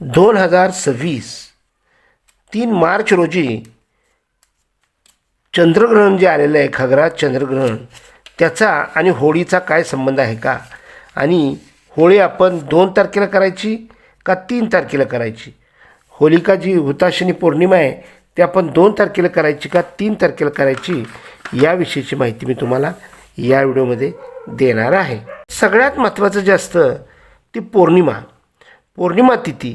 2026 3 मार्च रोजी चंद्रग्रहण जे आलेलं आहे, खग्रास चंद्रग्रहण, त्याचा आणि होळीचा काय संबंध आहे का? आणि होळी आपण 2 तारखेला करायची का 3 तारखेला करायची? होलिका जी हुताशनी पौर्णिमा आहे ती आपण 2 तारखेला करायची का 3 तारखेला करायची, याविषयीची माहिती मी तुम्हाला या व्हिडिओमध्ये देणार आहे. सगळ्यात महत्त्वाचं जे असतं ती पौर्णिमा तिथी,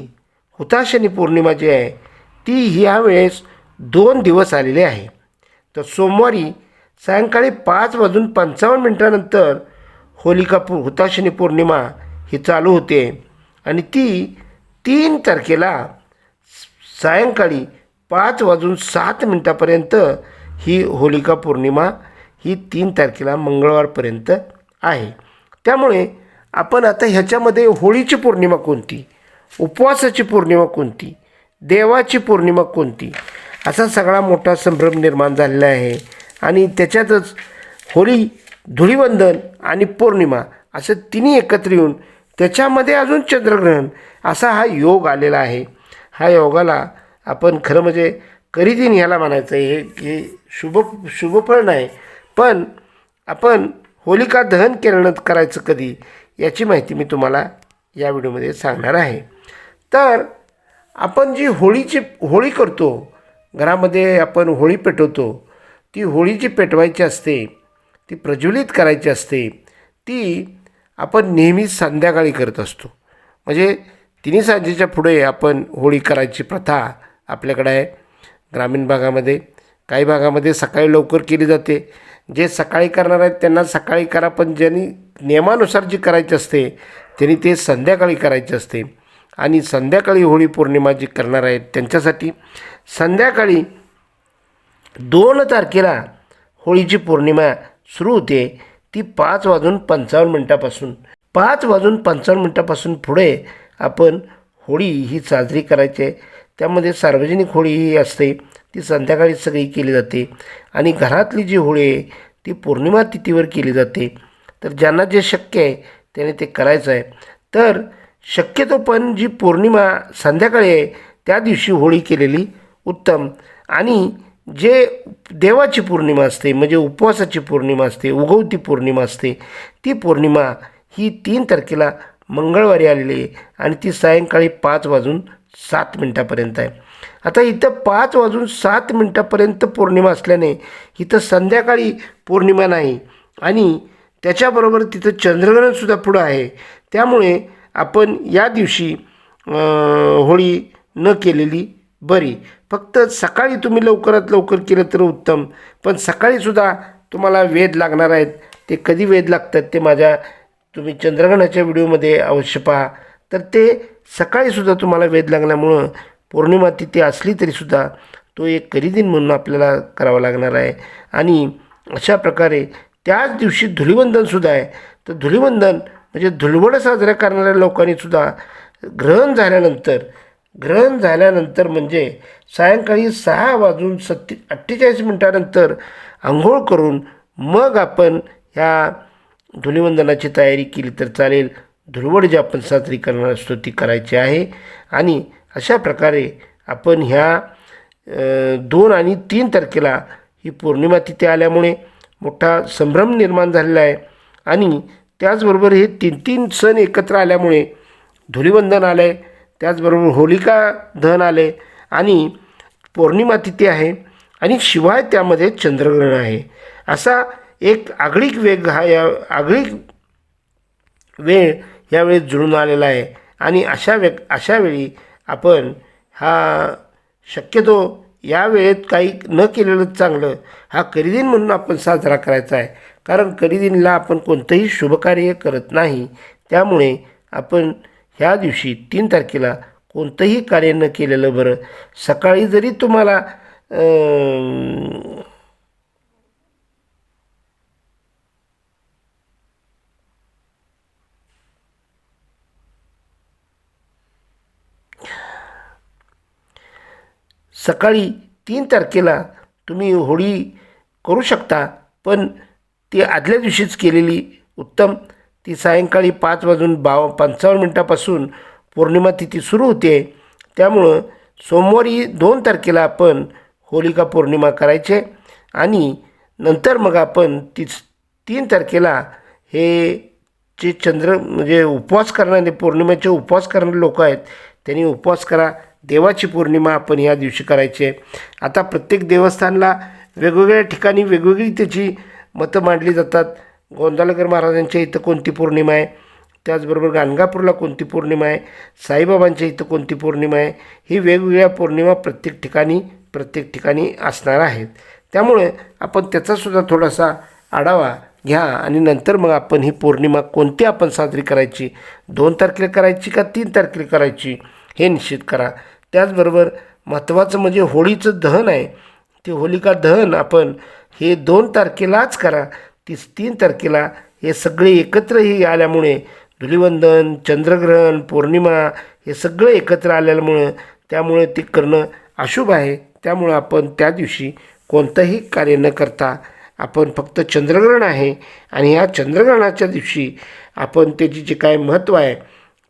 हुताशनी पौर्णिमा जी आहे ती ह्यावेळेस 2 दिवस आलेले आहे. तर सोमवारी सायंकाळी 5:55 हुताशनी पौर्णिमा ही चालू होते आणि ती 3 तारखेला सायंकाळी 5:07 ही होलिका पौर्णिमा ही 3 तारखेला मंगळवारपर्यंत आहे. त्यामुळे आपण आता ह्याच्यामध्ये होळीची पौर्णिमा कोणती, उपवासाची पौर्णिमा कोणती, देवाची पौर्णिमा कोणती, असा सगळा मोठा संभ्रम निर्माण झालेला आहे. आणि त्याच्यातच होळी, धुळीवंदन आणि पौर्णिमा असं तिन्ही एकत्र येऊन त्याच्यामध्ये अजून चंद्रग्रहण असा हा योग आलेला आहे. हा योगाला आपण खरं म्हणजे करीदिन ह्याला म्हणायचं आहे. हे शुभफळ नाही, पण आपण होलिका दहन करायचं कधी याची माहिती मी तुम्हाला या व्हिडिओमध्ये सांगणार आहे. तर आपण जी होळी करतो, घरामध्ये आपण होळी पेटवतो, ती होळी जी पेटवायची असते, ती प्रज्वलित करायची असते, ती आपण नेहमी संध्याकाळी करत असतो. म्हणजे 3 सांजेच्या पुढे आपण होळी करायची प्रथा आपल्याकडे आहे. ग्रामीण भागामध्ये, काही भागामध्ये सकाळी लवकर केली जाते. जे सकाळी करणार आहेत त्यांना सकाळी करा, पण ज्यांनी नियमानुसार जी करायची असते त्यांनी ते संध्याकाळी करायचे असते. आणि संध्याकाळी होळी पौर्णिमा जी करणार आहेत त्यांच्यासाठी संध्याकाळी 2 तारखेला होळीची पौर्णिमा सुरू होते. ती 5:55 5:55 पुढे आपण होळी ही साजरी करायची आहे. त्यामध्ये सार्वजनिक होळी ही असते, ती संध्याकाळी सगळी केली जाते. आणि घरातली जी होळी आहे ती पौर्णिमा तिथीवर केली जाते. तर ज्यांना जे शक्य आहे त्याने ते करायचं आहे. तर शक्यतो पण जी पौर्णिमा संध्याकाळी आहे त्या दिवशी होळी केलेली उत्तम. आणि जे देवाची पौर्णिमा असते, म्हणजे उपवासाची पौर्णिमा असते, उगवती पौर्णिमा असते, ती पौर्णिमा ही 3 तारखेला मंगळवारी आलेली आहे आणि ती सायंकाळी 5:07 आहे. आता इथं 5:07 पौर्णिमा असल्याने इथं संध्याकाळी पौर्णिमा नाही आणि त्याच्याबरोबर तिथं चंद्रग्रहणसुद्धा पुढं आहे. त्यामुळे आपण या दिवशी होळी न केलेली बरी. फक्त सकाळी तुम्ही लवकरात लवकर केलं तर उत्तम, पण सकाळीसुद्धा तुम्हाला वेध लागणार आहेत. ते कधी वेध लागतात ते तुम्ही चंद्रग्रहणाच्या व्हिडिओमध्ये अवश्य पहा. तर ते सकाळीसुद्धा तुम्हाला वेध लागल्यामुळं पौर्णिमा तिथी असली तरीसुद्धा तो एक करीदिन म्हणून आपल्याला करावा लागणार आहे. आणि अशा प्रकारे त्याच दिवशी धुळीवंदनसुद्धा आहे. तर धुळीवंदन म्हणजे धुळवड साजरा करणाऱ्या लोकांनीसुद्धा ग्रहण झाल्यानंतर म्हणजे सायंकाळी 6:48 आंघोळ करून मग आपण ह्या धुळीवंदनाची तयारी केली तर चालेल. धुळवड जी आपण साजरी करणार असतो ती करायची आहे. आणि अशा प्रकारे आपण ह्या 2 आणि 3 तारखेला ही पौर्णिमा तिथी आल्यामुळे मोठा संभ्रम निर्माण झालेला आहे. आणि त्याचबरोबर हे 3 सण एकत्र आल्यामुळे धुळीवंदन आलं आहे, त्याचबरोबर होलिका दहन आले आणि पौर्णिमा तिथी आहे आणि शिवाय त्यामध्ये चंद्रग्रहण आहे. असा एक आगळीक वेळ यावेळी जुळून आलेला आहे. आणि अशा वेळी आपण शक्यतो या वेळेत काही न केलेलं चांगलं. हा करीदिन म्हणून आपण साजरा करायचा आहे, कारण करीदिनला आपण कोणतंही शुभकार्य करत नाही. त्यामुळे आपण ह्या दिवशी 3 तारखेला कोणतंही कार्य न केलेलं बरं. सकाळी जरी तुम्हाला सकाळी 3 तारखेला तुम्ही होळी करू शकता, पण ती आदल्या दिवशीच केलेली उत्तम. ती सायंकाळी 5:55 पौर्णिमा तिथी सुरू होते त्यामुळं सोमवारी 2 तारखेला आपण होलिका पौर्णिमा करायचे आणि नंतर मग आपण 3 तारखेला हे जे म्हणजे उपवास करणारे पौर्णिमेचे उपवास करणारे लोक आहेत त्यांनी उपवास करा. देवाची पौर्णिमा आपण या दिवशी करायची. आता प्रत्येक देवस्थानला वेगवेगळ्या ठिकाणी वेगवेगळी त्याची मतं मांडली जातात. गोंदावलेकर महाराजांच्या इथं कोणती पौर्णिमा आहे, त्याचबरोबर गाणगापूरला कोणती पौर्णिमा आहे, साईबाबांच्या इथं कोणती पौर्णिमा आहे, ही वेगवेगळ्या पौर्णिमा प्रत्येक ठिकाणी असणार आहेत. त्यामुळे आपण त्याचासुद्धा थोडासा आढावा घ्या आणि नंतर मग आपण ही पौर्णिमा कोणती आपण साजरी करायची, 2 तारखेला करायची का 3 तारखेला करायची हे निश्चित करा. त्याचबरोबर महत्त्वाचं म्हणजे होळीचं दहन आहे, ते होलिका दहन आपण हे 2 तारखेलाच करा. 3 तारखेला हे सगळे एकत्रही आल्यामुळे धुलिवंदन, चंद्रग्रहण, पौर्णिमा हे सगळं एकत्र आल्यामुळे त्यामुळे ते करणं अशुभ आहे. त्यामुळं आपण त्या दिवशी कोणतंही कार्य न करता आपण फक्त चंद्रग्रहण आहे आणि ह्या चंद्रग्रहणाच्या दिवशी आपण त्याची जे काय महत्त्व आहे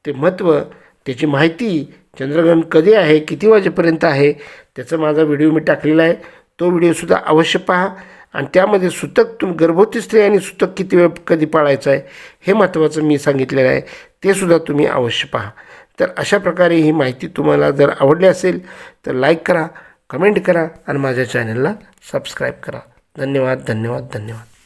ते महत्त्व त्याची माहिती, चंद्रग्रहण कधी आहे, किती वाजेपर्यंत आहे, त्याचा माझा व्हिडिओ मी टाकलेला आहे. तो व्हिडिओसुद्धा अवश्य पहा आणि त्यामध्ये सुतक गर्भवती स्त्रियांनी सुतक किती वेळ कधी पाळायचं आहे हे महत्त्वाचं मी सांगितलेलं आहे, ते सुद्धा तुम्ही अवश्य पहा. तर अशा प्रकारे ही माहिती तुम्हाला जर आवडली असेल तर लाईक करा, कमेंट करा आणि माझ्या चॅनलला सबस्क्राईब करा. धन्यवाद.